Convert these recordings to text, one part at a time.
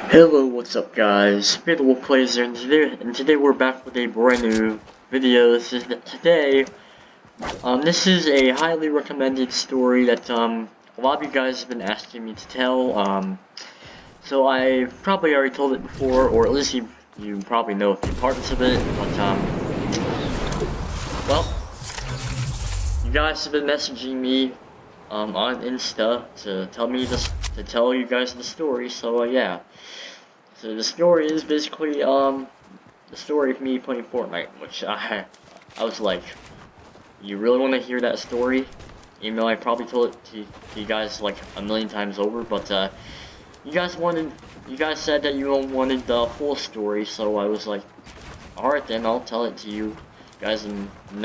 Hello, what's up guys? Wolf Plays here, and today we're back with a brand new video. This is a highly recommended story that a lot of you guys have been asking me to tell. So I probably already told it before, or at least you probably know a few parts of it. But well, you guys have been messaging me on Insta to tell you guys the story. So yeah. So the story is basically the story of me playing Fortnite, which I was like, you really want to hear that story? Even though I probably told it to you guys like a million times over, but you guys said that you all wanted the full story, so I was like, alright then, I'll tell it to you guys in the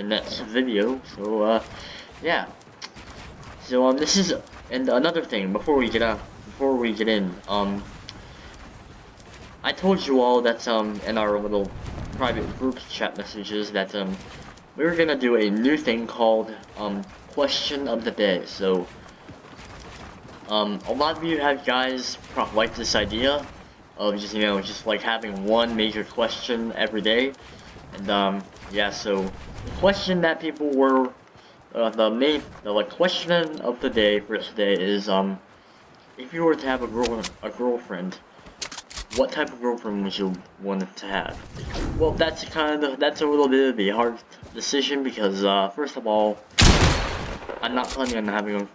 next video. So yeah. So this is, and another thing before we get in, I told you all that in our little private group chat messages that we were gonna do a new thing called question of the day. So a lot of you guys like this idea of just like having one major question every day, and yeah. So the question that people were the question of the day for today is if you were to have a girlfriend, what type of girlfriend would you want to have? Well, that's a little bit of a hard decision because first of all, I'm not planning on having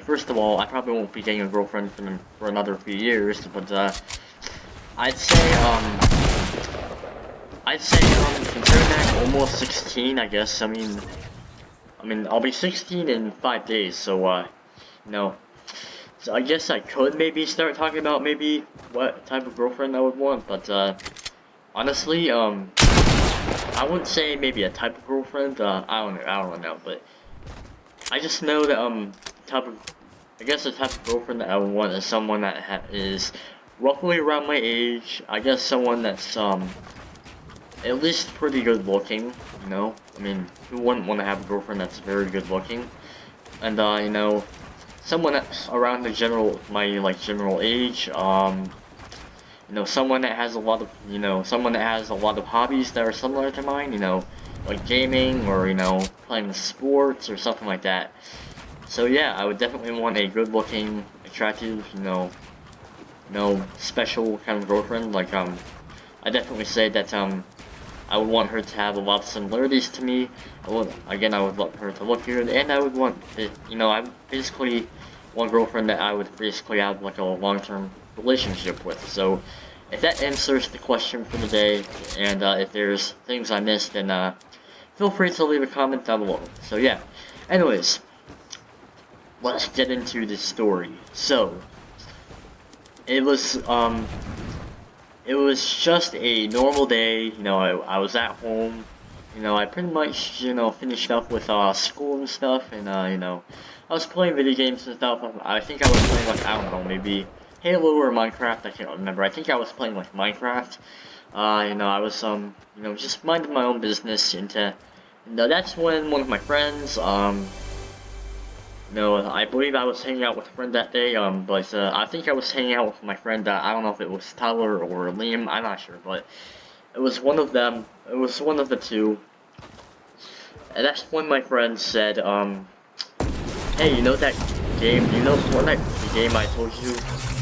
first of all, I probably won't be getting a girlfriend for another few years, but I'd say considering that I'm almost 16, I guess. I mean I'll be 16 in 5 days, so you know. So I guess I could maybe start talking about maybe what type of girlfriend I would want, but honestly, I wouldn't say maybe a type of girlfriend. I don't know, but I just know that type of I guess the type of girlfriend that I would want is someone that is roughly around my age. I guess someone that's at least pretty good looking. You know, I mean, who wouldn't want to have a girlfriend that's very good looking? And you know, someone that's around the general age. You know, someone that has a lot of hobbies that are similar to mine. You know, like gaming or playing sports or something like that. So yeah, I would definitely want a good-looking, attractive, special kind of girlfriend. Like I definitely say that I would want her to have a lot of similarities to me. I would want her to look good, and I would want, I basically want a girlfriend that I would basically have like a long-term relationship with. So, if that answers the question for the day, and if there's things I missed, then feel free to leave a comment down below. So yeah. Anyways, let's get into the story. So, it was it was just a normal day. I was at home. I pretty much, finished up with school and stuff, and I was playing video games and stuff. I think I was playing like, I don't know, maybe Halo or Minecraft. I can't remember. I think I was playing like Minecraft. I was just minding my own business. That's when one of my friends, no, I believe I was hanging out with a friend that day, but I think I was hanging out with my friend, I don't know if it was Tyler or Liam, I'm not sure, but it was one of them, it was one of the two, and that's when my friend said, hey, you know that game, do you know Fortnite, the game I told you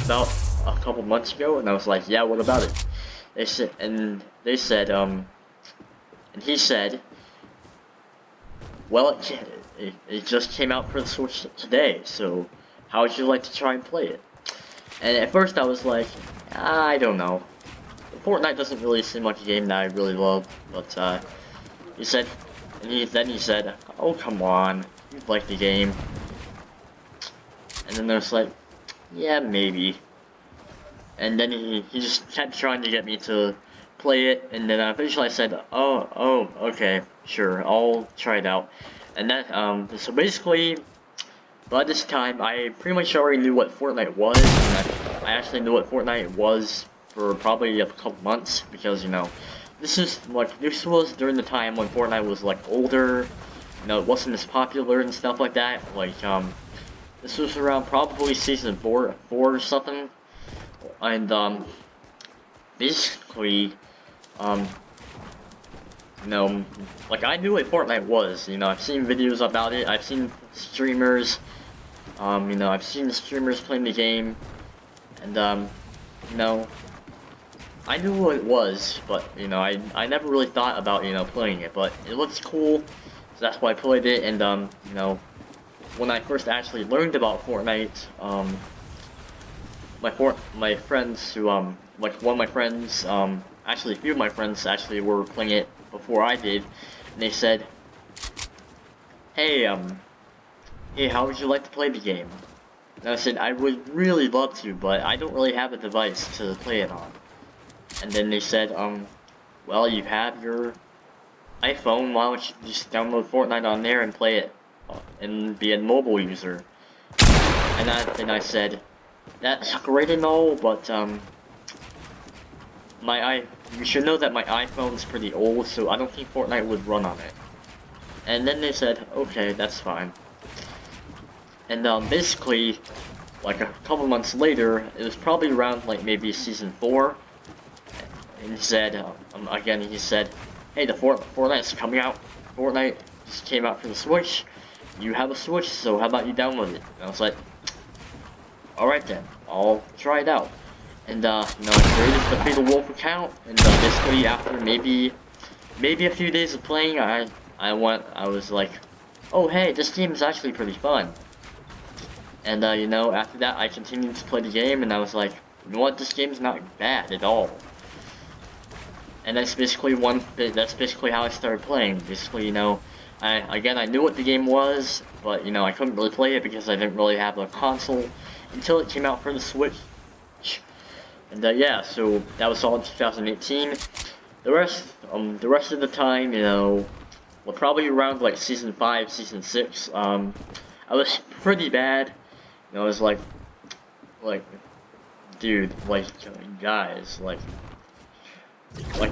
about a couple months ago? And I was like, yeah, what about it? They said, and he said, well, it just came out for the Switch today, so how would you like to try and play it? And at first I was like, I don't know. Fortnite doesn't really seem like a game that I really love, but he said, then he said, oh come on, you like the game. And then I was like, yeah, maybe. And then he just kept trying to get me to play it, and then eventually I said, oh, okay, sure, I'll try it out. And then, so basically, by this time, I pretty much already knew what Fortnite was, and I actually knew what Fortnite was for probably a couple months, because, this was during the time when Fortnite was, like, older, it wasn't as popular and stuff like that, like, this was around probably season 4 or something, And basically, um, you know, like I knew what Fortnite was. You know, I've seen videos about it. I've seen streamers. You know, I've seen streamers playing the game, and you know, I knew what it was, but you know, I never really thought about playing it. But it looks cool, so that's why I played it. And you know, when I first actually learned about Fortnite, my friends who like one of my friends, actually a few of my friends actually were playing it before I did, and they said, "Hey, hey, how would you like to play the game?" And I said, "I would really love to, but I don't really have a device to play it on." And then they said, well, you have your iPhone, why don't you just download Fortnite on there and play it, and be a mobile user? And then I said, that's great and all, but you should know that my iPhone's pretty old, so I don't think Fortnite would run on it. And then they said, okay, that's fine. And basically, like a couple months later, it was probably around like maybe season 4, and he said, again, he said, hey, the Fortnite's coming out. Fortnite just came out for the Switch. You have a Switch, so how about you download it? And I was like, alright then, I'll try it out. And you know, I created the Fatal Wolf account, and basically after maybe a few days of playing, I was like, oh hey, this game is actually pretty fun. And you know, after that I continued to play the game, and I was like, you know what, this game's not bad at all. And that's basically how I started playing. Basically, you know, I knew what the game was, but you know, I couldn't really play it because I didn't really have a console until it came out for the Switch. And yeah, so that was all in 2018. The rest of the time, you know, well, probably around like season 5, season 6, I was pretty bad. You know, I was like, dude, like, guys, like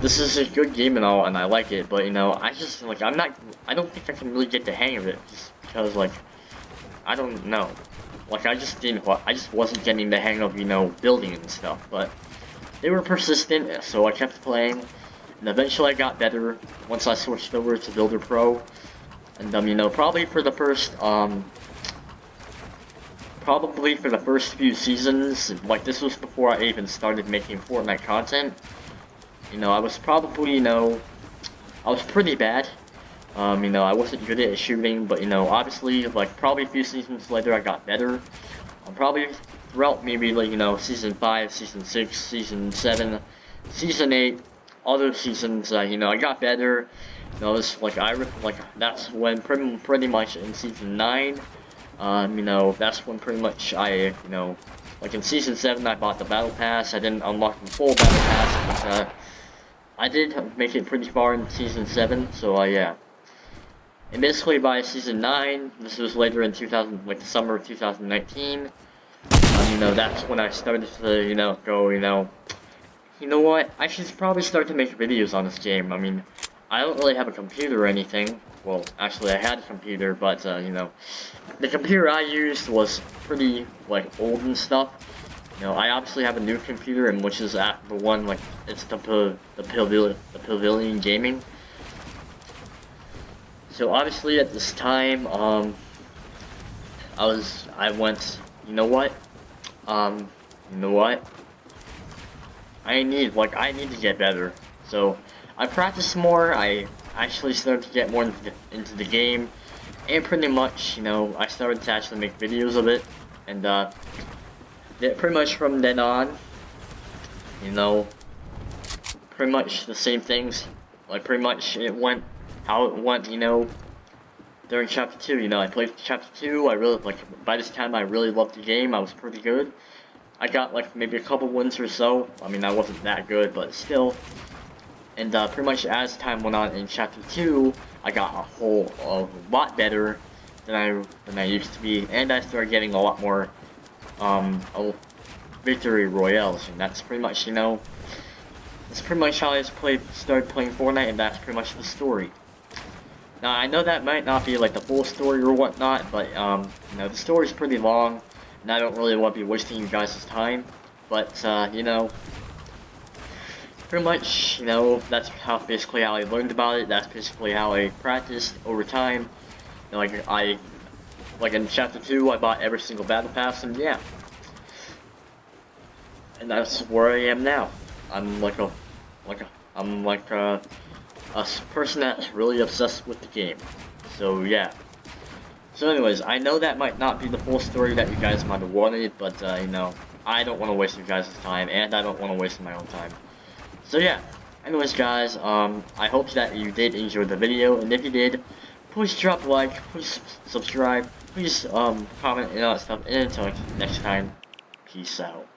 this is a good game and all, and I like it, but you know, I just like I don't think I can really get the hang of it, just because like I don't know, like I just wasn't getting the hang of building and stuff. But they were persistent, so I kept playing, and eventually I got better once I switched over to Builder Pro, and you know, probably for the first few seasons, like this was before I even started making Fortnite content. You know, I was probably, I was pretty bad. You know, I wasn't good at shooting, but, you know, obviously, like, probably a few seasons later, I got better. Probably throughout maybe, like, you know, season 5, season 6, season 7, season 8, all those seasons, you know, I got better. You know, it's like, that's when pretty much in season 9, you know, that's when pretty much you know, like in season 7, I bought the Battle Pass. I didn't unlock the full Battle Pass, but, I did make it pretty far in season 7, so yeah. And basically by season 9, this was later in the summer of 2019, you know, that's when I started to, you know, go, you know what, I should probably start to make videos on this game. I mean, I don't really have a computer or anything. Well, actually I had a computer, but, you know, the computer I used was pretty, like, old and stuff. You know, I obviously have a new computer, and which is at the one, like, it's the Pavilion Gaming. So obviously at this time, I went, you know what, I need to get better. So I practiced more. I actually started to get more into the game, and pretty much, you know, I started to actually make videos of it, and pretty much from then on, you know, pretty much the same things. Like pretty much it went how it went, you know, during chapter 2. You know, I played chapter 2. I really by this time I really loved the game. I was pretty good. I got like maybe a couple wins or so. I mean, I wasn't that good, but still. And pretty much as time went on in chapter 2, I got a lot better than I used to be, and I started getting a lot more victory royales, and that's pretty much, you know, that's pretty much how I started playing Fortnite, and that's pretty much the story. Now, I know that might not be like the full story or whatnot, but you know, the story's pretty long, and I don't really want to be wasting you guys' time. but you know, pretty much, you know, that's basically how I learned about it. That's basically how I practiced over time. You know, like in chapter 2, I bought every single battle pass, and yeah, and that's where I am now. I'm like a, I'm like a person that's really obsessed with the game. So yeah. So anyways, I know that might not be the full story that you guys might have wanted, but you know, I don't want to waste your guys' time, and I don't want to waste my own time. So yeah, anyways guys, I hope that you did enjoy the video, and if you did, please drop a like, please subscribe, please comment and all that stuff, and until next time, peace out.